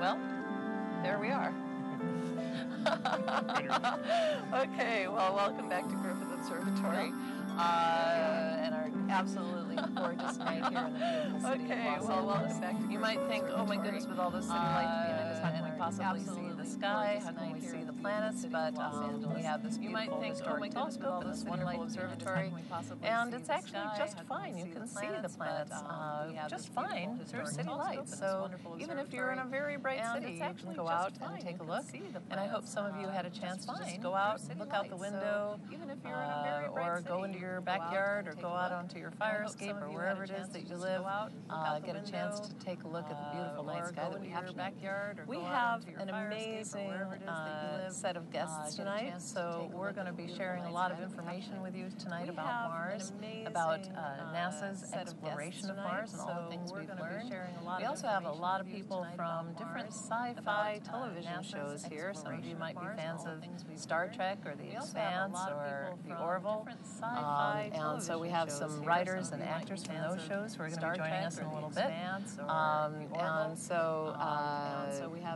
Well, there we are. Okay, well, welcome back to Griffith Observatory. And our absolutely gorgeous night here in the beautiful city of Los Angeles. Welcome back to. You might think, oh my goodness, with all this city lights behind us, how can we possibly see the sky? How can we see the planets? But we have this beautiful historic telescope and this wonderful observatory, and it's actually just fine. You can see the planets just fine through city lights. So even if you're in a very bright city, you can go out and take a look. And I hope some of you had a chance to just go out, look out the window, or go into your backyard, or go out onto your fire escape, or wherever it is that you live, get a chance to take a look at the beautiful night sky that we have tonight. We have an amazing set of guests tonight, so we're going to be sharing a lot of information with you tonight about Mars, about NASA's exploration of Mars and all the things we've learned. We also have a lot of people from different sci-fi television shows here. Some of you might be fans of Star Trek or The Expanse or The Orville. And so we have some writers and actors from those shows who are going to be joining us in a little bit. And so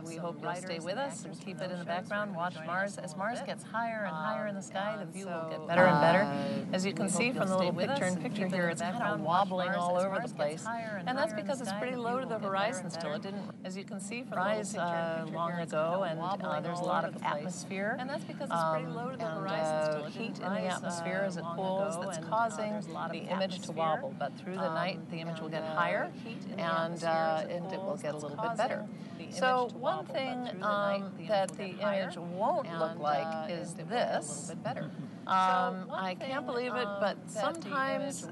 we hope you'll stay with us and keep it in the background, watch Mars. As Mars gets higher and higher in the sky, the view will get better and better. As you can see from the little picture-in-picture here, it's kind of wobbling all over the place. And that's because it's pretty low to the horizon still. It didn't, as you can see, rise long ago, and there's a lot of atmosphere. And that's because it's pretty low to the horizon still. Heat in the atmosphere as it cools that's causing the image to wobble. But through the night, the image will get higher, and it will get a little bit better. So one thing that the image won't look like is this. I can't believe it, but sometimes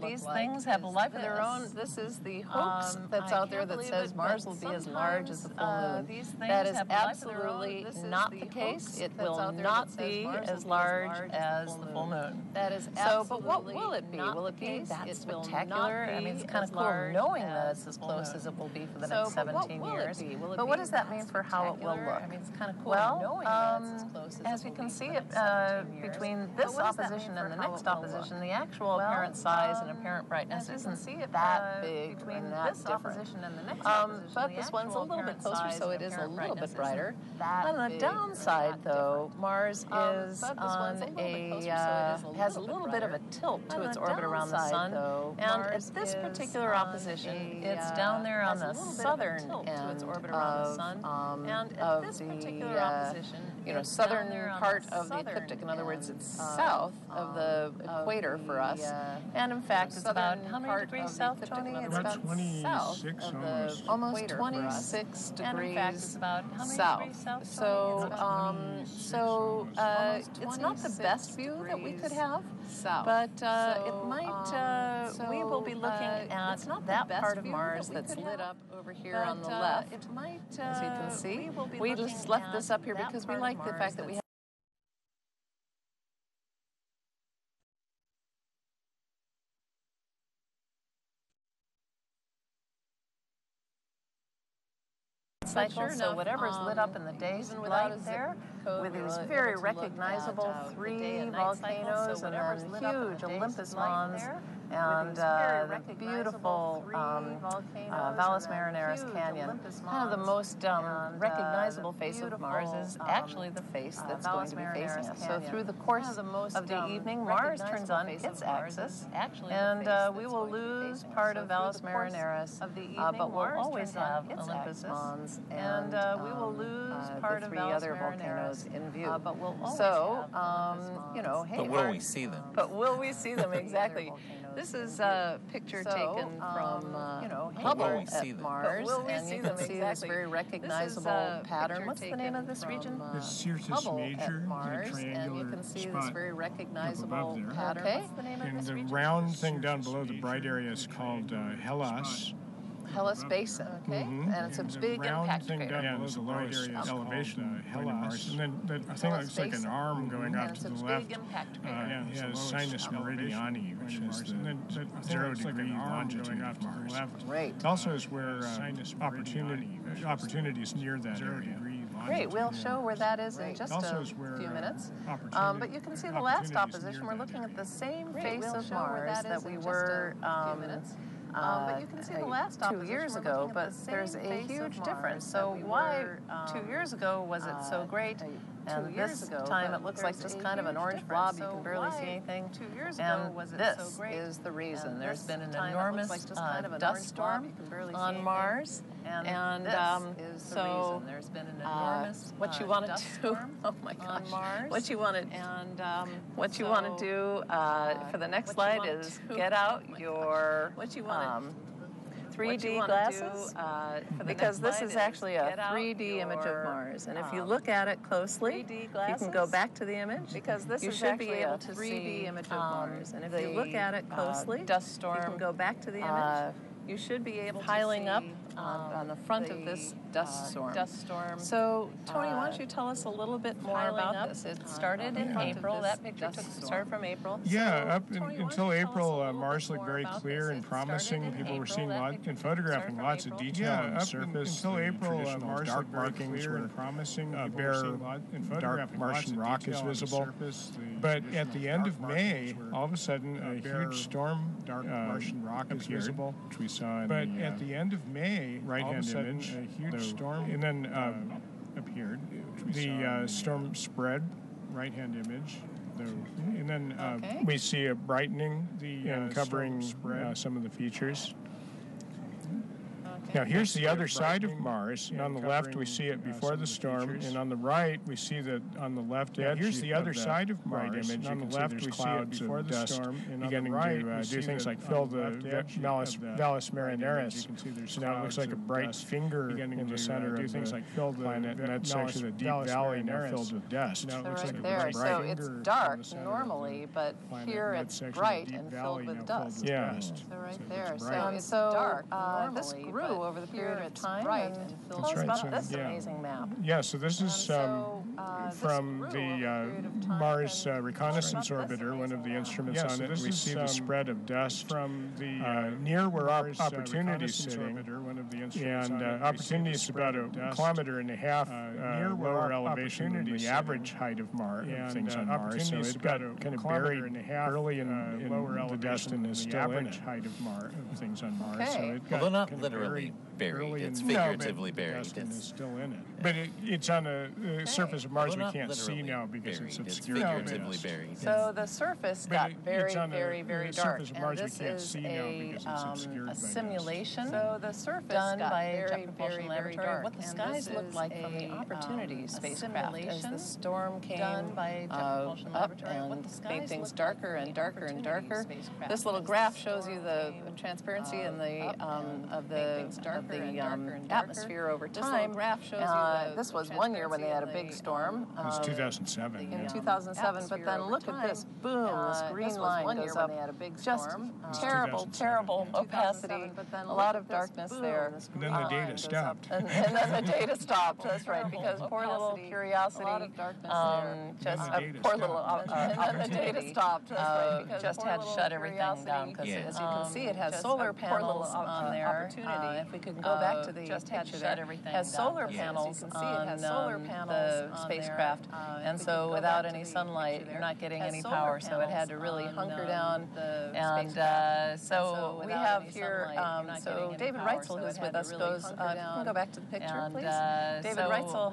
these things have a life of their own. This is the hoax that's out there that says Mars will be as large as the full moon. That is absolutely not the case. It will not be as large as the full moon. That is so, but what will it be? Will it be that spectacular? I mean, it's kind of cool knowing that it's as close as it will be for the next 17 years. But what does that mean for how it will look? I mean, it's kind of cool knowing that it's as close as you can see it between this opposition and the next opposition, the actual apparent size and apparent brightness isn't that big and that different. But this one's a little bit closer, so it is a little bit brighter. On the downside, though, Mars is on has a little bit of a tilt to its orbit around the sun, and at this particular opposition, it's down there on the southern end of the southern part of the ecliptic. In other words, it's south of the equator for us. And in fact, it's about how many degrees south, Tony? It's about 26 almost 26 degrees south. So it's not the best view that we could have, but it might, we will be looking at that part of Mars that's lit up over here on the left. As you can see, we just left this up here because we like the fact that we have cycles, so whatever's lit up in the day's light there, with these very recognizable three volcanoes and then huge Olympus Mons, and the beautiful Valles Marineris Canyon. Kind of the most recognizable face of Mars is actually the face that's going to be facing us. So through the course of the evening, Mars turns on its axis, and we will lose part of Valles Marineris, but we'll always have Olympus Mons, and we will lose part of Valles other volcanoes in view. So, hey. But will we see them? But will we see them, exactly. This is a picture taken from Hubble at Mars, and you can see this very recognizable pattern. What's the name of this region? It's Syrtis Major, at Mars, and you can see this very recognizable pattern. Okay. What's the name of this region? region? And the round thing down below the bright area is called Hellas. Hellas Basin, okay? And it's a big impact crater. Yeah, it's the lowest elevation of Mars. And then the thing looks like an arm going off to the left. It has Sinus Meridiani, which is the 0-degree longitude of Mars. Great. It also is where opportunity is near that area. Great, we'll show where that is in just a few minutes. But you can see the last opposition. We're looking at the same face of Mars that we were but you can see the last 2 years ago, but there's a huge difference. So why 2 years ago was it so great? And this time it looks like just kind of an orange blob. You can barely see anything. 2 years ago was it so great? This is the reason. There's been an enormous dust storm on Mars. And so there's been an enormous what you want to do? Oh my gosh! On Mars. What you want to what you want to do for the next slide is get out your 3D glasses, because this is actually a 3D image of Mars. And if you look at it closely, you can go back to the image. Because this is actually a 3D image of Mars. And if you look at it closely, dust storm, you can go back to the image. You should be able piling up on the front of this dust storm. So, Tony, why don't you tell us a little bit more about this? It started in April. That picture started from April. Yeah, until April, Mars looked very clear and promising. People were seeing and photographing lots of detail on the surface. Until April, Mars looked very clear and promising. Bare, dark Martian rock is visible. But at the end of May, all of a sudden, a huge storm, dark Martian rock is visible, which we saw in at the end of May, right-hand image, a huge storm, and then appeared. The storm spread, right-hand image, and then we see a brightening and covering some of the features. Now, here's the other side of Mars, and on the left we see it before the storm, and on the right we see that on the left edge. Here's the other side of Mars, and on the left we see it before the storm, beginning to do things like fill the Valles Marineris. So now it looks like a bright finger in the center of the planet, and that's actually the deep valley now filled with dust. So right there, so it's dark normally, but here it's bright and filled with dust. Yeah. So right there, so it's dark normally, this grew over the period of time. And tell us about this amazing map. Yeah, so this is from the Mars Reconnaissance Orbiter, one of the instruments on it. We see the spread of dust from the near where Opportunity is sitting, and Opportunity is about a kilometer and a half lower elevation than the average height of things on Mars. So it got kind of buried early in the dust and is still in it. Height of things on Mars. So it got although not literally buried, it's figuratively buried. It's still in it. But it's on the surface of Mars we can't see now because it's obscured. It's figuratively buried. So the surface got very, very, very dark. And this is a simulation done by a Jet Propulsion Laboratory of what the skies looked like from the Opportunity spacecraft as the storm came up and made things darker and darker and darker. This little graph shows you the transparency and of the atmosphere over time. This was one year when they had a big storm. It was 2007. In 2007, but then look at this, boom, this green line goes up. Just terrible, terrible opacity, a lot of darkness there. And then the data stopped. And then the data stopped, that's right, because poor little Curiosity, the data stopped, just had to shut everything down, because as you can see, it has solar panels on there. If we could go back to the picture there, it has solar panels on the spacecraft, and so without any sunlight, you're not getting any power, so it had to really hunker down. And so we have here, so David Reitzel, who's with us, goes, you can go back to the picture, please. David Reitzel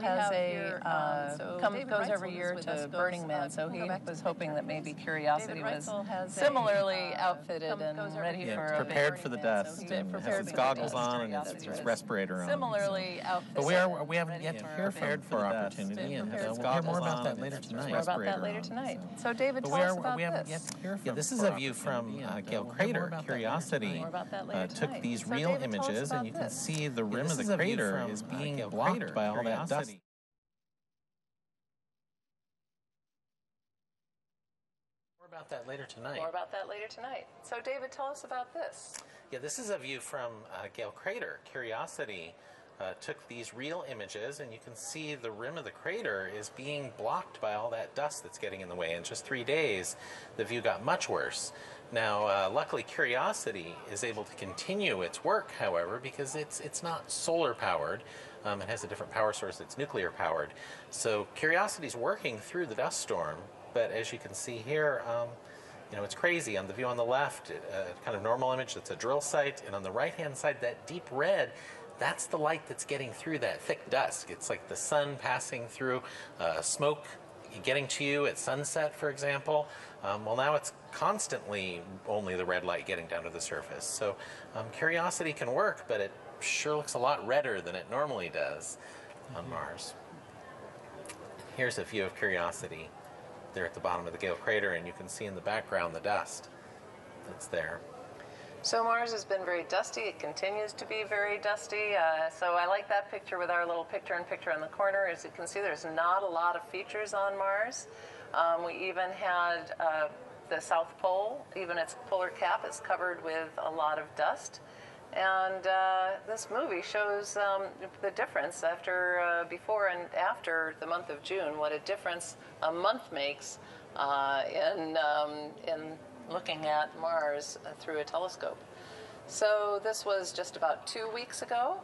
goes every year to Burning Man, so he was hoping that maybe Curiosity was similarly outfitted and ready for a prepared for the dust, and has its goggles on and its respirator on. Similarly outfitted. But we haven't yet prepared for Opportunity, and we'll hear more about that later tonight. More about that later tonight. So David, tell us about this. Yeah, this is a view from Gale Crater. Curiosity took these real images, and you can see the rim of the crater is being blocked by all that dust. More about that later tonight. More about that later tonight. So David, tell us about this. Yeah, this is a view from Gale Crater. Curiosity took these real images, and you can see the rim of the crater is being blocked by all that dust that's getting in the way. In just 3 days, the view got much worse. Now, luckily, Curiosity is able to continue its work, however, because it's not solar powered. It has a different power source. It's nuclear powered. So Curiosity's working through the dust storm, but as you can see here, Now it's crazy. On the view on the left, kind of normal image, that's a drill site, and on the right-hand side, that deep red, that's the light that's getting through that thick dust. It's like the sun passing through smoke, getting to you at sunset, for example. Well, now it's constantly only the red light getting down to the surface. So Curiosity can work, but it sure looks a lot redder than it normally does on Mars. Here's a view of Curiosity there at the bottom of the Gale crater, and you can see in the background the dust that's there. So Mars has been very dusty. It continues to be very dusty. So I like that picture with our little picture-in-picture in the corner. As you can see, there's not a lot of features on Mars. We even had the South Pole, even its polar cap is covered with a lot of dust. And this movie shows the difference after, before and after the month of June, what a difference a month makes in looking at Mars through a telescope. So this was just about 2 weeks ago.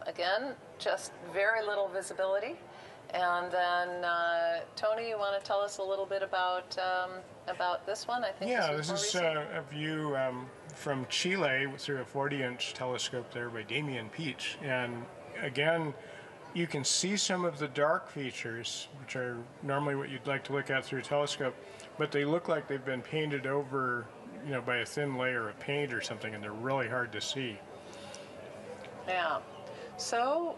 Again, just very little visibility. And then, Tony, you want to tell us a little bit about this one? I think this is a view from Chile through a 40-inch telescope there by Damian Peach. And again, you can see some of the dark features, which are normally what you'd like to look at through a telescope, but they look like they've been painted over, by a thin layer of paint or something, and they're really hard to see. Yeah. So,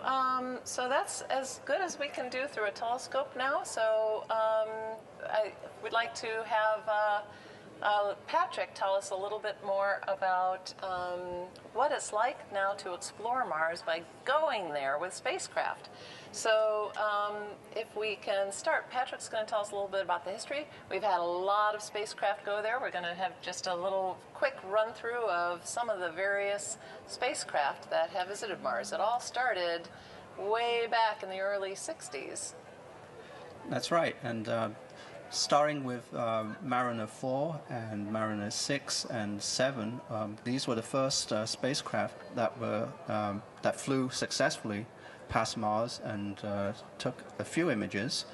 so that's as good as we can do through a telescope now. So I would like to have Patrick tell us a little bit more about what it's like now to explore Mars by going there with spacecraft. So if we can start, Patrick's going to tell us a little bit about the history. We've had a lot of spacecraft go there. We're going to have just a little quick run through of some of the various spacecraft that have visited Mars. It all started way back in the early 60s. That's right. And starting with Mariner 4 and Mariner 6 and 7, these were the first spacecraft that flew successfully past Mars and took a few images.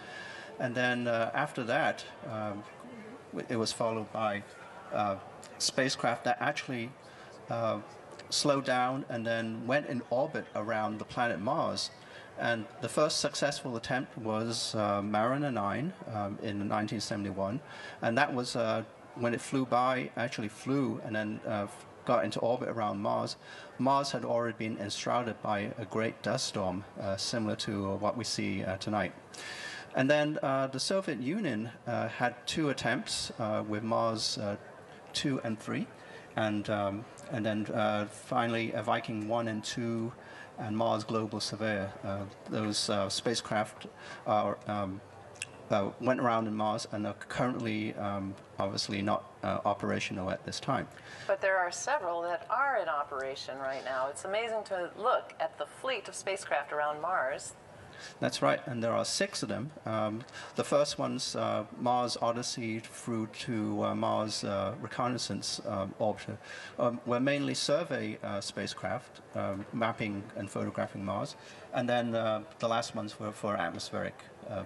And then after that, it was followed by spacecraft that actually slowed down and then went in orbit around the planet Mars. And the first successful attempt was Mariner 9 in 1971, and that was when it actually flew and then got into orbit around Mars. Mars had already been enshrouded by a great dust storm, similar to what we see tonight. And then the Soviet Union had 2 attempts with Mars 2 and 3, and then finally Viking 1 and 2 and Mars Global Surveyor. Those spacecraft went around in Mars and are currently obviously not operational at this time. But there are several that are in operation right now. It's amazing to look at the fleet of spacecraft around Mars. That's right, and there are 6 of them. The first one's Mars Odyssey through to Mars Reconnaissance Orbiter were mainly survey spacecraft, mapping and photographing Mars, and then the last ones were for atmospheric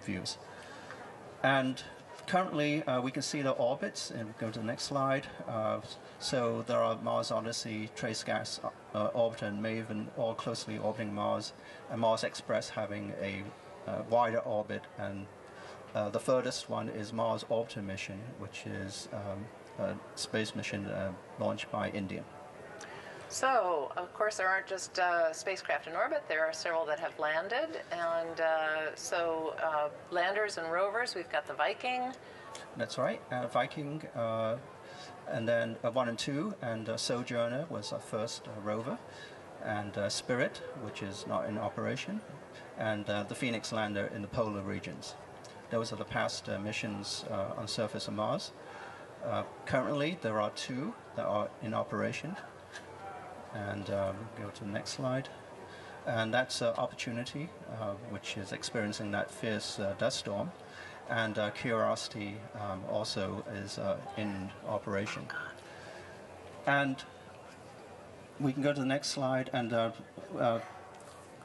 views. And currently we can see the orbits, and go to the next slide. So there are Mars Odyssey, Trace Gas Orbiter, and Maven all closely orbiting Mars, and Mars Express having a wider orbit, and the furthest one is Mars Orbiter mission, which is a space mission launched by India. So, of course, there aren't just spacecraft in orbit. There are several that have landed, and landers and rovers. We've got the Viking. That's right, Viking, and then 1 and 2, and Sojourner was our first rover, and Spirit, which is not in operation, and the Phoenix lander in the polar regions. Those are the past missions on the surface of Mars. Currently, there are 2 that are in operation. And go to the next slide. And that's Opportunity, which is experiencing that fierce dust storm. And Curiosity also is in operation. And we can go to the next slide. And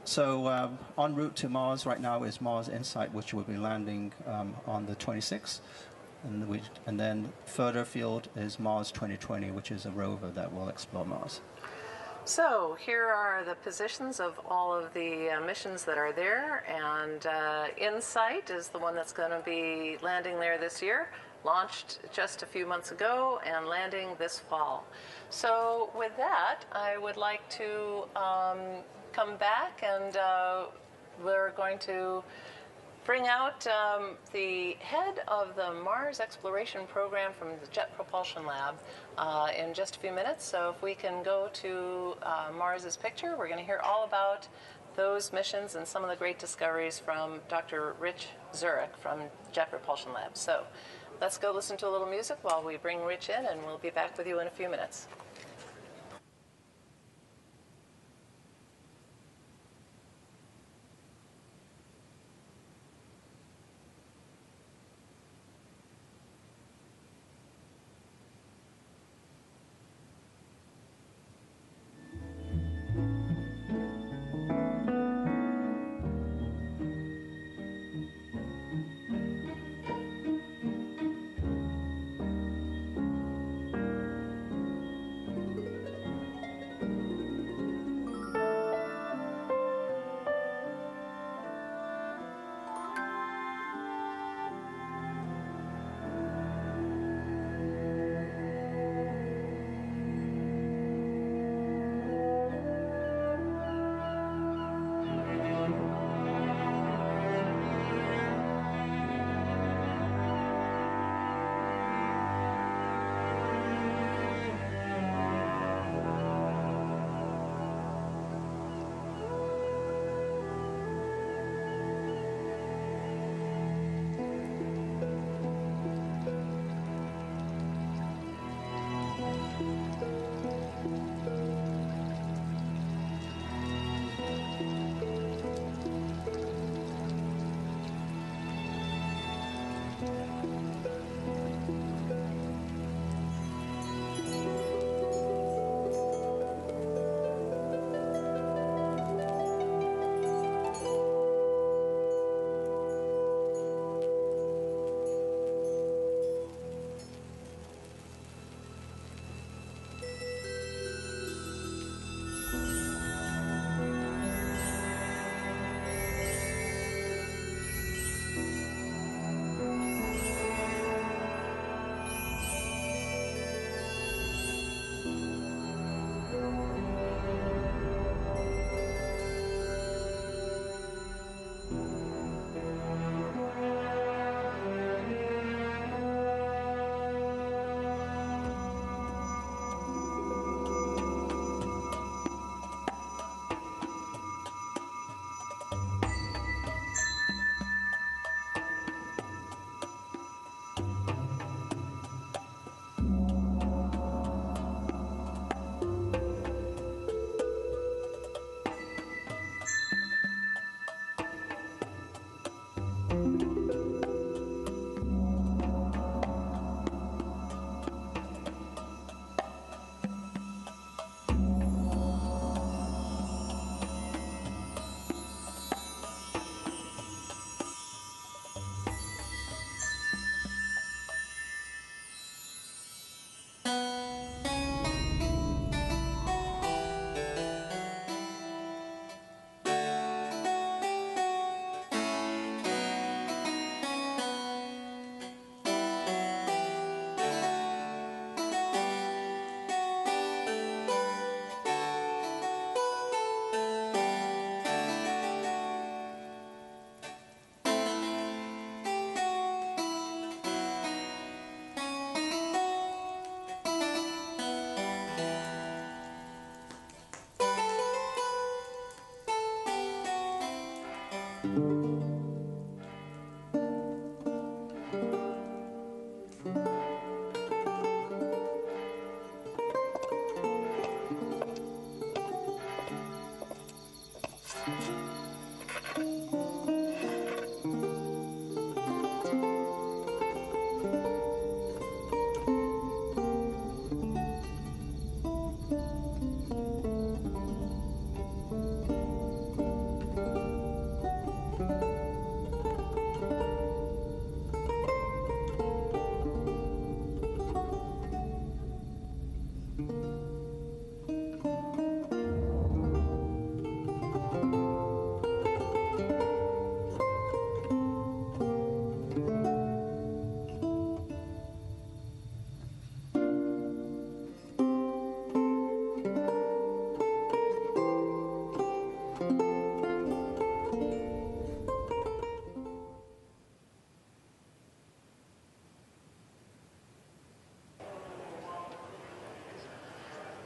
so en route to Mars right now is Mars Insight, which will be landing on the 26th. and then further afield is Mars 2020, which is a rover that will explore Mars. So here are the positions of all of the missions that are there, and InSight is the one that's going to be landing there this year, launched just a few months ago and landing this fall. So with that, I would like to come back, and we're going to bring out the head of the Mars Exploration Program from the Jet Propulsion Lab in just a few minutes. So if we can go to Mars's picture, we're going to hear all about those missions and some of the great discoveries from Dr. Rich Zurich from Jet Propulsion Lab. So let's go listen to a little music while we bring Rich in, and we'll be back with you in a few minutes.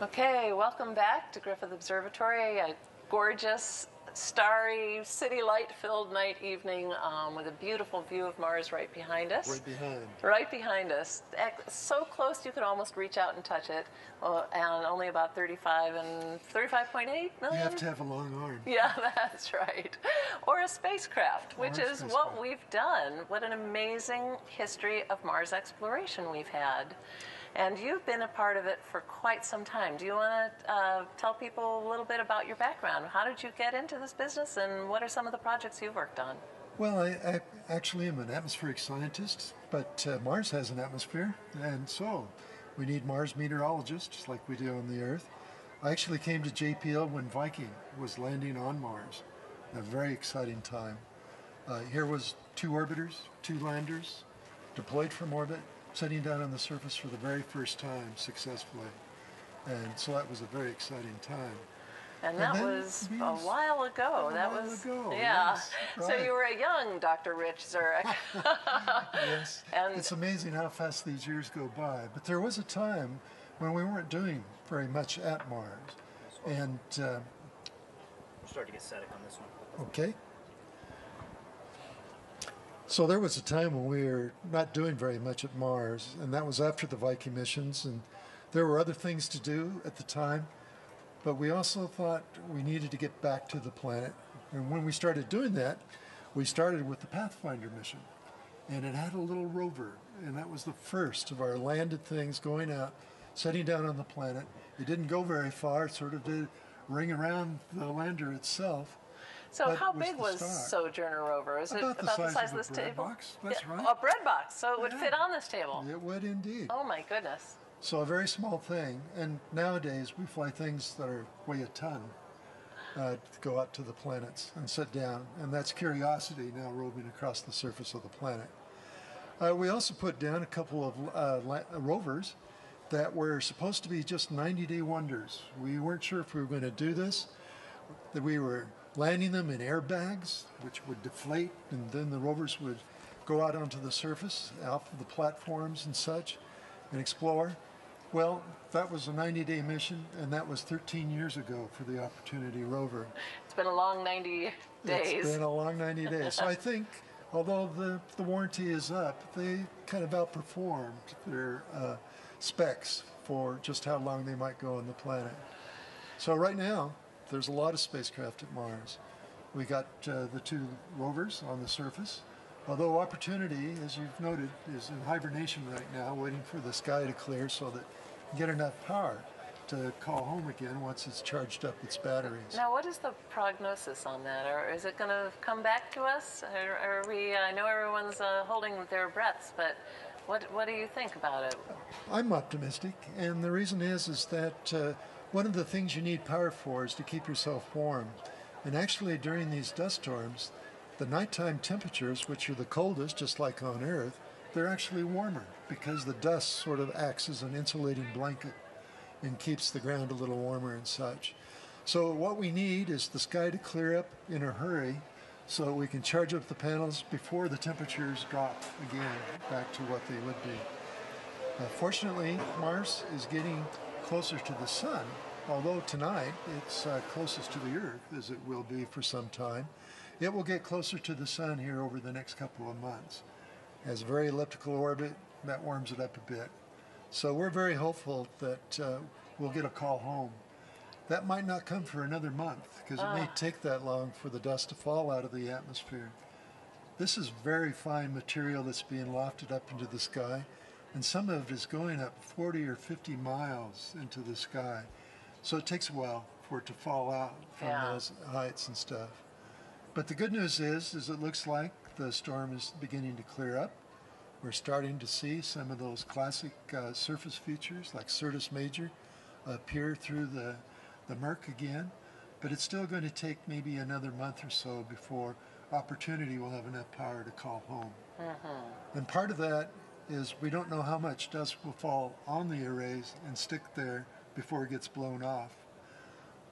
Okay, welcome back to Griffith Observatory. A gorgeous, starry, city light-filled night evening with a beautiful view of Mars right behind us. Right behind. Right behind us. So close you could almost reach out and touch it. And only about 35.8 million? You have to have a long arm. Yeah, that's right. Or a spacecraft, which is what we've done. What an amazing history of Mars exploration we've had. And you've been a part of it for quite some time. Do you want to tell people a little bit about your background? How did you get into this business, and what are some of the projects you've worked on? Well, I actually am an atmospheric scientist, but Mars has an atmosphere, and so we need Mars meteorologists, just like we do on the Earth. I actually came to JPL when Viking was landing on Mars. A very exciting time. Here was 2 orbiters, 2 landers, deployed from orbit, setting down on the surface for the very first time successfully. And so that was a very exciting time. And that was a while ago. Yeah. Yes, right. So you were a young Dr. Rich Zurich. Yes. And it's amazing how fast these years go by. But there was a time when we weren't doing very much at Mars. And we'll start to get static on this one. Okay. So there was a time when we were not doing very much at Mars, and that was after the Viking missions, and there were other things to do at the time, but we also thought we needed to get back to the planet. And when we started doing that, we started with the Pathfinder mission, and it had a little rover, and that was the first of our landed things going out, setting down on the planet. It didn't go very far, it sort of did ring around the lander itself. So how big was Sojourner rover? Is it about the size of this table? Box. That's right. A bread box, so it would fit on this table. It would indeed. Oh my goodness. So a very small thing, and nowadays we fly things that weigh a ton to go out to the planets and sit down, and that's Curiosity now roving across the surface of the planet. We also put down a couple of rovers that were supposed to be just 90-day wonders. We weren't sure if we were going to do this, that we were landing them in airbags, which would deflate, and then the rovers would go out onto the surface, off of the platforms and such, and explore. Well, that was a 90-day mission, and that was 13 years ago for the Opportunity rover. It's been a long 90 days. It's been a long 90 days. So I think, although the warranty is up, they kind of outperformed their specs for just how long they might go on the planet. So right now, there's a lot of spacecraft at Mars. We got the 2 rovers on the surface, although Opportunity, as you've noted, is in hibernation right now, waiting for the sky to clear so that we get enough power to call home again once it's charged up its batteries. Now, what is the prognosis on that? Or is it going to come back to us? Are we? I know everyone's holding their breaths, but what do you think about it? I'm optimistic, and the reason is that one of the things you need power for is to keep yourself warm. And actually, during these dust storms, the nighttime temperatures, which are the coldest, just like on Earth, they're actually warmer because the dust sort of acts as an insulating blanket and keeps the ground a little warmer and such. So what we need is the sky to clear up in a hurry so we can charge up the panels before the temperatures drop again back to what they would be. Fortunately, Mars is getting closer to the sun, although tonight it's closest to the Earth, as it will be for some time. It will get closer to the sun here over the next couple of months. It has a very elliptical orbit, that warms it up a bit. So we're very hopeful that we'll get a call home. That might not come for another month, because it may take that long for the dust to fall out of the atmosphere. This is very fine material that's being lofted up into the sky, and some of it is going up 40 or 50 miles into the sky. So it takes a while for it to fall out from those heights and stuff. But the good news is it looks like the storm is beginning to clear up. We're starting to see some of those classic surface features like Syrtis Major appear through the murk again. But it's still going to take maybe another month or so before Opportunity will have enough power to call home. And part of that is we don't know how much dust will fall on the arrays and stick there before it gets blown off.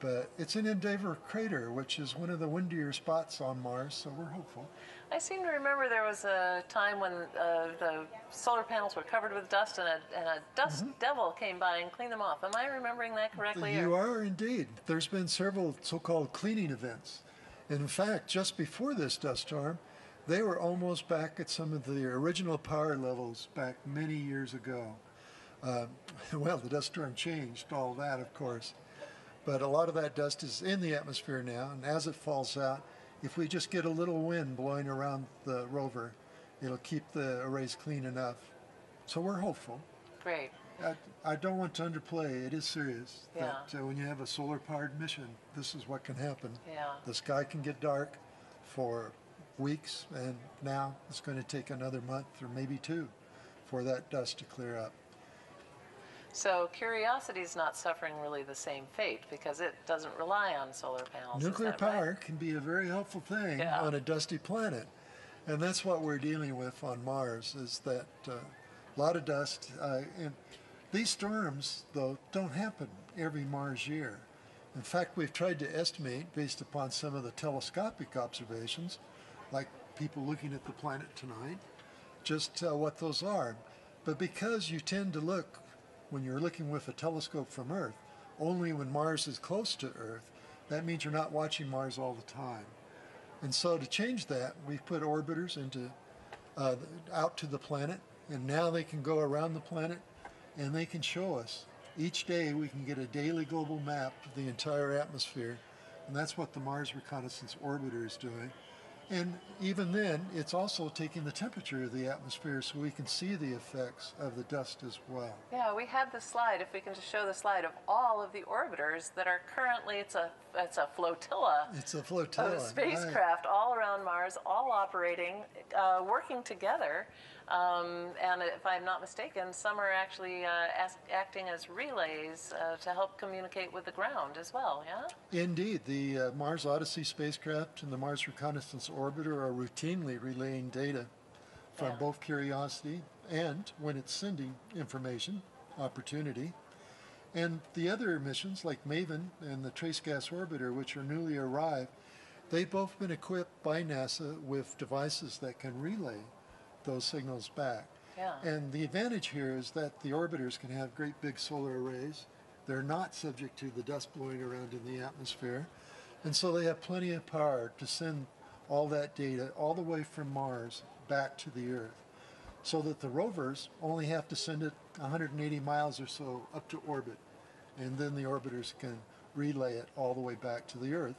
But it's an Endeavour crater, which is one of the windier spots on Mars, so we're hopeful. I seem to remember there was a time when the solar panels were covered with dust, and a dust devil came by and cleaned them off. Am I remembering that correctly? You are indeed. There's been several so-called cleaning events. In fact, just before this dust storm, they were almost back at some of the original power levels back many years ago. Well, the dust storm changed all that, of course. But a lot of that dust is in the atmosphere now, and as it falls out, if we just get a little wind blowing around the rover, it'll keep the arrays clean enough. So we're hopeful. Great. I don't want to underplay. It is serious. Yeah. That when you have a solar-powered mission, this is what can happen. Yeah. The sky can get dark for weeks, and now it's going to take another month or maybe two for that dust to clear up. So Curiosity's not suffering really the same fate because it doesnn't rely on solar panels. Nuclear power can be a very helpful thing on a dusty planet. And that's what we're dealing with on Mars, is that a lot of dust. And these storms, though, don't happen every Mars year. In fact, we've tried to estimate, based upon some of the telescopic observations, like people looking at the planet tonight, just what those are. But because you tend to look, when you're looking with a telescope from Earth, only when Mars is close to Earth, that means you're not watching Mars all the time. And so to change that, we've put orbiters into out to the planet, and now they can go around the planet, and they can show us. Each day we can get a daily global map of the entire atmosphere, and that's what the Mars Reconnaissance Orbiter is doing. And even then, it's also taking the temperature of the atmosphere so we can see the effects of the dust as well. Yeah, we had the slide, if we can just show the slide, of all of the orbiters that are currently, it's a flotilla. It's a flotilla. Of spacecraft all around Mars, all operating, working together. And if I'm not mistaken, some are actually acting as relays to help communicate with the ground as well, yeah? Indeed. The Mars Odyssey spacecraft and the Mars Reconnaissance Orbiter are routinely relaying data from both Curiosity and, when it's sending information, Opportunity. And the other missions, like MAVEN and the Trace Gas Orbiter, which are newly arrived, they've both been equipped by NASA with devices that can relay those signals back. Yeah. And the advantage here is that the orbiters can have great big solar arrays. They're not subject to the dust blowing around in the atmosphere. And so they have plenty of power to send all that data all the way from Mars back to the Earth, so that the rovers only have to send it 180 miles or so up to orbit, and then the orbiters can relay it all the way back to the Earth,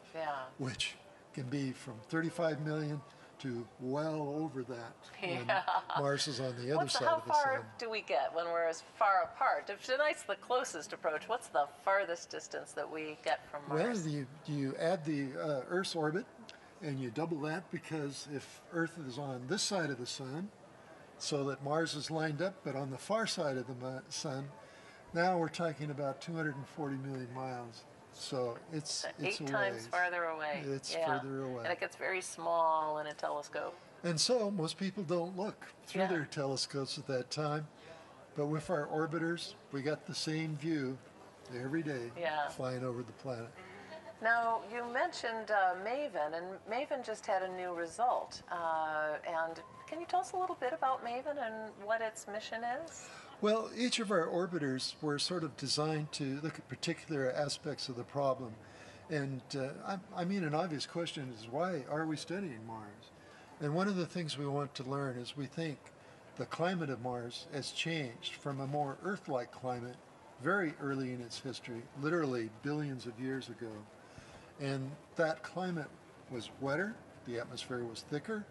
which can be from 35 million to well over that when Mars is on the other side of the sun. How far do we get when we're as far apart? If tonight's the closest approach, what's the farthest distance that we get from Mars? Well, you add the Earth's orbit, and you double that, because if Earth is on this side of the sun, so that Mars is lined up, but on the far side of the sun, now we're talking about 240 million miles. So it's 8 times farther away. It's further away. And it gets very small in a telescope. And so most people don't look through their telescopes at that time. But with our orbiters, we got the same view every day flying over the planet. Now, you mentioned MAVEN, and MAVEN just had a new result. And can you tell us a little bit about MAVEN and what its mission is? Well, each of our orbiters were sort of designed to look at particular aspects of the problem. And I mean, an obvious question is, why are we studying Mars? And one of the things we want to learn is we think the climate of Mars has changed from a more Earth-like climate very early in its history, literally billions of years ago. And that climate was wetter, the atmosphere was thicker.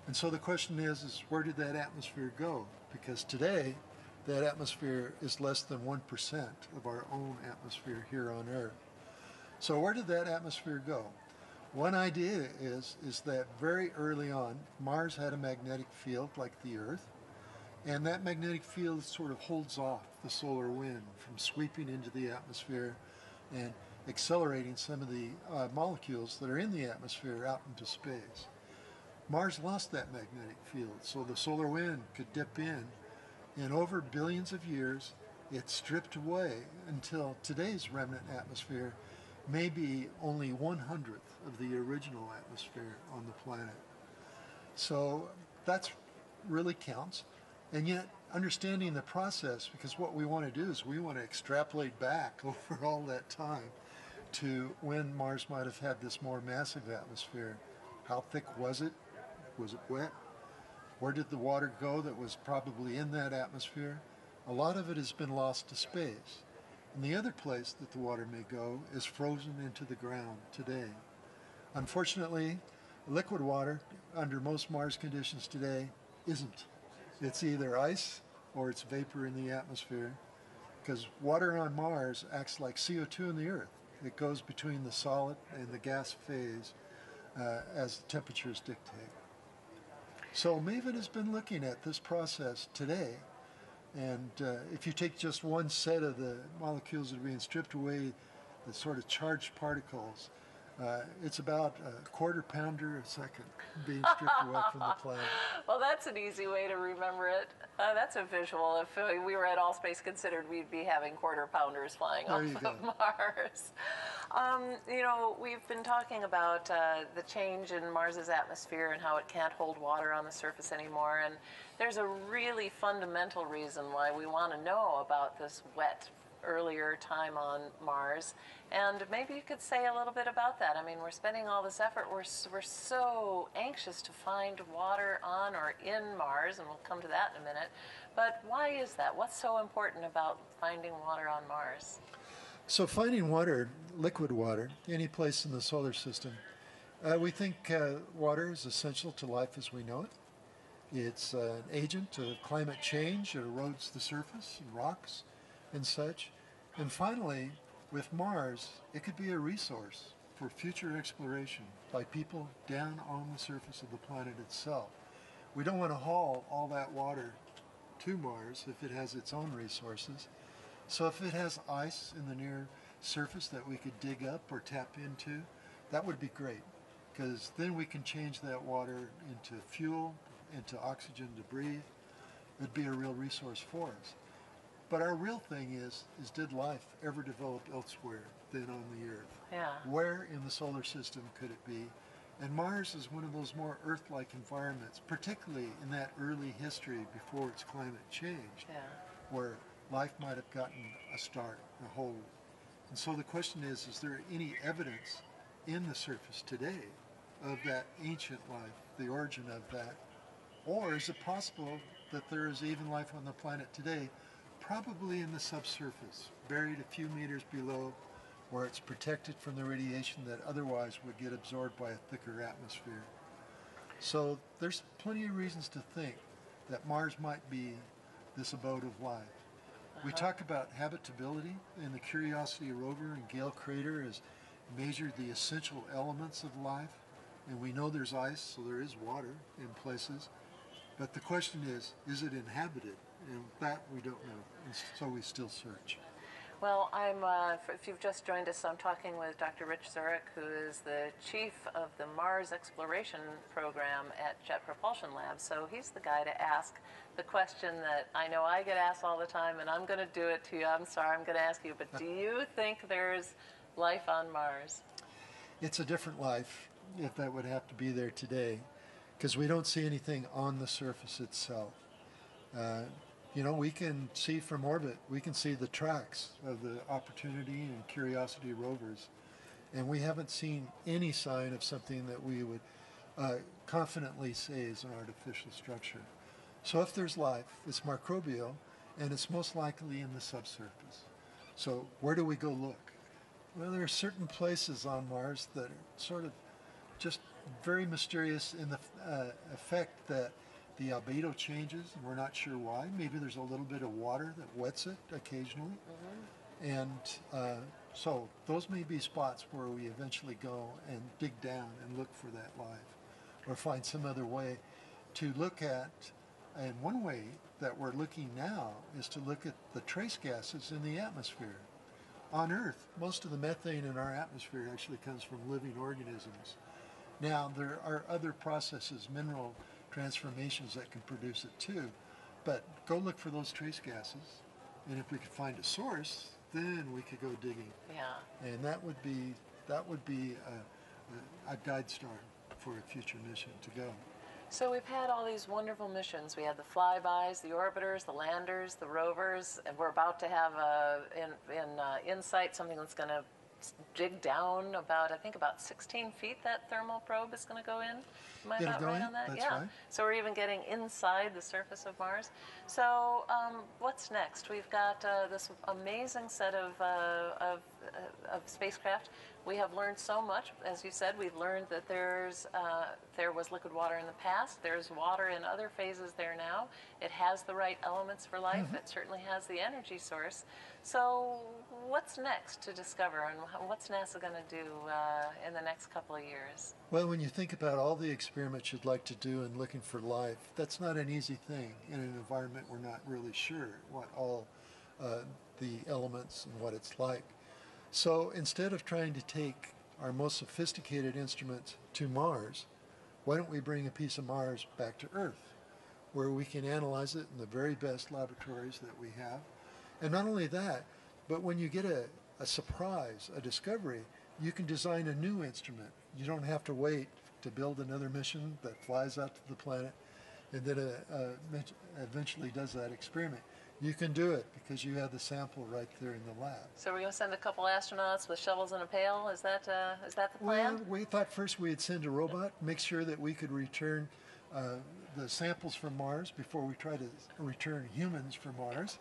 And so the question is where did that atmosphere go? Because today, that atmosphere is less than 1% of our own atmosphere here on Earth. So where did that atmosphere go? One idea is that very early on, Mars had a magnetic field like the Earth, and that magnetic field sort of holds off the solar wind from sweeping into the atmosphere and accelerating some of the molecules that are in the atmosphere out into space. Mars lost that magnetic field, so the solar wind could dip in. And over billions of years, it stripped away until today's remnant atmosphere maybe only 1/100th of the original atmosphere on the planet. So that's really counts. And yet understanding the process, because what we want to do is we want to extrapolate back over all that time to when Mars might have had this more massive atmosphere. How thick was it? Was it wet? Where did the water go that was probably in that atmosphere? A lot of it has been lost to space. And the other place that the water may go is frozen into the ground today. Unfortunately, liquid water under most Mars conditions today isn't. It's either ice or it's vapor in the atmosphere, because water on Mars acts like CO2 in the Earth. It goes between the solid and the gas phase as temperatures dictate. So MAVEN has been looking at this process today, and if you take just one set of the molecules that are being stripped away, the sort of charged particles, it's about a quarter pounder a second being stripped away from the planet. Well, that's an easy way to remember it. That's a visual. If we were at All Space Considered, we'd be having quarter pounders flying off of Mars. You know, we've been talking about the change in Mars's atmosphere and how it can't hold water on the surface anymore. And there's a really fundamental reason why we want to know about this wet earlier time on Mars, and maybe you could say a little bit about that. I mean, we're spending all this effort, we're so anxious to find water on or in Mars, and we'll come to that in a minute, but why is that? What's so important about finding water on Mars? So finding water, liquid water, any place in the solar system, we think water is essential to life as we know it. It's an agent of climate change. It erodes the surface and rocks and such. And finally, with Mars, it could be a resource for future exploration by people down on the surface of the planet itself. We don't want to haul all that water to Mars if it has its own resources. So if it has ice in the near surface that we could dig up or tap into, that would be great, because then we can change that water into fuel, into oxygen to breathe. It'd be a real resource for us. But our real thing is did life ever develop elsewhere than on the Earth? Yeah. Where in the solar system could it be? And Mars is one of those more Earth-like environments, particularly in that early history before its climate changed, where life might have gotten a start, a hold. And so the question is there any evidence in the surface today of that ancient life, the origin of that? Or is it possible that there is even life on the planet today, probably in the subsurface, buried a few meters below, where it's protected from the radiation that otherwise would get absorbed by a thicker atmosphere? So there's plenty of reasons to think that Mars might be this abode of life. We talk about habitability, and the Curiosity rover and Gale crater has measured the essential elements of life, and we know there's ice, so there is water in places. But the question is it inhabited? And that we don't know, and so we still search. Well, if you've just joined us, I'm talking with Dr. Rich Zurek, who is the chief of the Mars Exploration Program at Jet Propulsion Lab. So he's the guy to ask the question that I know I get asked all the time, and I'm going to do it to you. I'm sorry, I'm going to ask you, but do you think there's life on Mars? It's a different life, if that would have to be there today, because we don't see anything on the surface itself. You know, we can see from orbit, we can see the tracks of the Opportunity and Curiosity rovers, and we haven't seen any sign of something that we would confidently say is an artificial structure. So if there's life, it's microbial, and it's most likely in the subsurface. So where do we go look? Well, there are certain places on Mars that are sort of just very mysterious in the effect that the albedo changes, and we're not sure why. Maybe there's a little bit of water that wets it occasionally. And so those may be spots where we eventually go and dig down and look for that life, or find some other way to look at. And one way that we're looking now is to look at the trace gases in the atmosphere. On Earth, most of the methane in our atmosphere actually comes from living organisms. Now, there are other processes, mineral transformations, that can produce it too, but go look for those trace gases And if we could find a source, then we could go digging. Yeah. And that would be a guide star for a future mission to go. So we've had all these wonderful missions. We had the flybys, the orbiters, the landers, the rovers, and we're about to have InSight, something that's going to dig down about, I think about 16 feet that thermal probe is going to go in. Am I about right on that? That's yeah. right. So we're even getting inside the surface of Mars. So what's next? We've got this amazing set of spacecraft. We have learned so much. As you said, we've learned that there was liquid water in the past. There's water in other phases there now. It has the right elements for life. It certainly has the energy source. So what's next to discover, and what's NASA going to do in the next couple of years? Well, when you think about all the experiments you'd like to do in looking for life, that's not an easy thing in an environment we're not really sure what all the elements and what it's like. So instead of trying to take our most sophisticated instruments to Mars, why don't we bring a piece of Mars back to Earth, where we can analyze it in the very best laboratories that we have. And not only that, but when you get a surprise, a discovery, you can design a new instrument. You don't have to wait to build another mission that flies out to the planet and then eventually does that experiment. You can do it because you have the sample right there in the lab. So we're going to send a couple astronauts with shovels and a pail? Is that the plan? Well, we thought first we'd send a robot, make sure that we could return the samples from Mars before we try to return humans from Mars.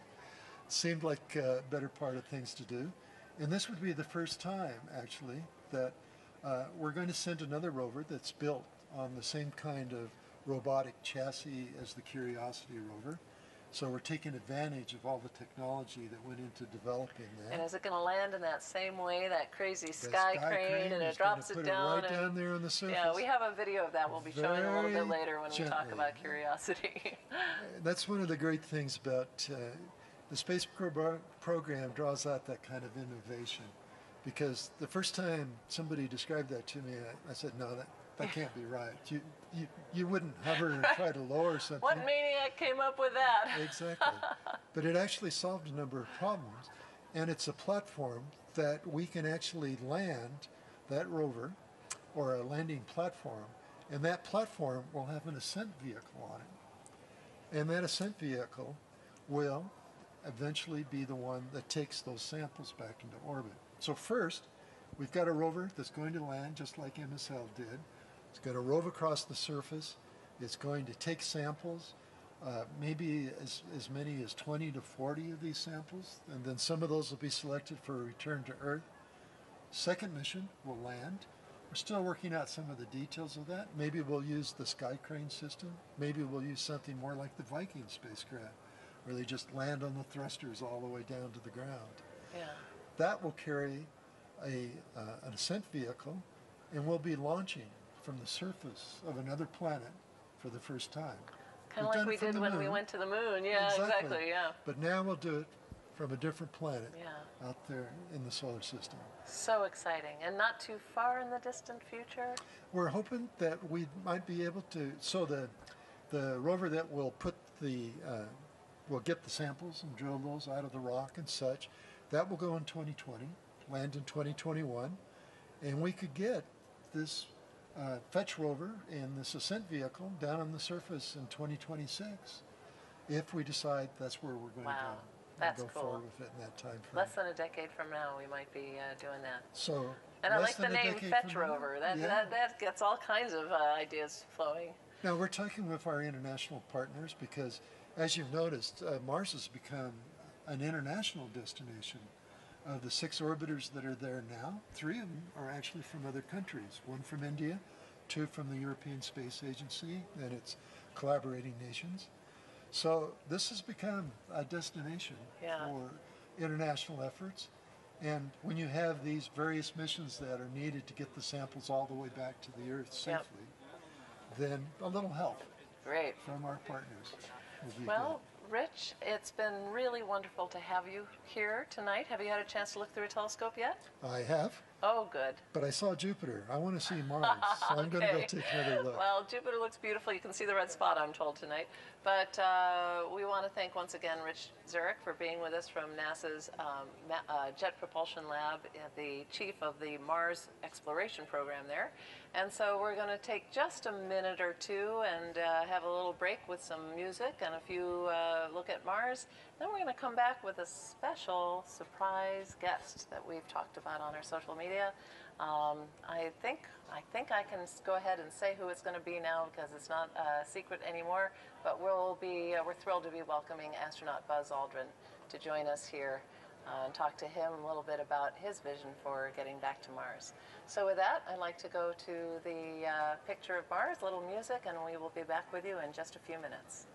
Seemed like a better part of things to do. And this would be the first time, actually, that we're going to send another rover that's built on the same kind of robotic chassis as the Curiosity rover. So we're taking advantage of all the technology that went into developing that. And is it going to land in that same way, that crazy sky crane, and it drops it down? Right down there on the surface. Yeah, we have a video of that we'll be showing a little bit later when we talk about Curiosity. That's one of the great things about the space program draws out that kind of innovation. Because the first time somebody described that to me, I said, no, that can't be right. You wouldn't hover and try to lower something. What maniac came up with that? Exactly. But it actually solved a number of problems. And it's a platform that we can actually land that rover, or a landing platform, and that platform will have an ascent vehicle on it. And that ascent vehicle will eventually be the one that takes those samples back into orbit. So first, we've got a rover that's going to land just like MSL did. It's going to rove across the surface. It's going to take samples, maybe as many as 20 to 40 of these samples, and then some of those will be selected for a return to Earth. Second mission will land. We're still working out some of the details of that. Maybe we'll use the sky crane system. Maybe we'll use something more like the Viking spacecraft, where they just land on the thrusters all the way down to the ground. Yeah. That will carry an ascent vehicle, and we'll be launching from the surface of another planet for the first time. Kind of like we did when we went to the moon. Yeah, exactly. Yeah. But now we'll do it from a different planet Yeah. out there in the solar system. So exciting. And not too far in the distant future? We're hoping that we might be able to, so the rover that will put will get the samples and drill those out of the rock and such, that will go in 2020, land in 2021, and we could get this fetch rover and this ascent vehicle down on the surface in 2026 if we decide that's where we're going to go. That's go cool. forward with it in that time frame. Less than a decade from now, we might be doing that. So, and I like the name Fetch Rover. That gets all kinds of ideas flowing. Now, we're talking with our international partners because, as you've noticed, Mars has become an international destination. Of the 6 orbiters that are there now, 3 of them are actually from other countries. 1 from India, 2 from the European Space Agency and its collaborating nations. So this has become a destination for international efforts. And when you have these various missions that are needed to get the samples all the way back to the Earth safely, then a little help from our partners will be good. Rich, it's been really wonderful to have you here tonight. Have you had a chance to look through a telescope yet? I have. Oh, good. But I saw Jupiter. I want to see Mars, so I'm going to go take another look. Well, Jupiter looks beautiful. You can see the red spot, I'm told, tonight. But we want to thank once again Rich Zurich for being with us from NASA's Jet Propulsion Lab, the chief of the Mars Exploration Program there. And so we're going to take just a minute or two and have a little break with some music and a few look at Mars. Then we're going to come back with a special surprise guest that we've talked about on our social media. I think I can go ahead and say who it's going to be now because it's not a secret anymore. But we're thrilled to be welcoming astronaut Buzz Aldrin to join us here and talk to him a little bit about his vision for getting back to Mars. So with that, I'd like to go to the picture of Mars, a little music, and we will be back with you in just a few minutes.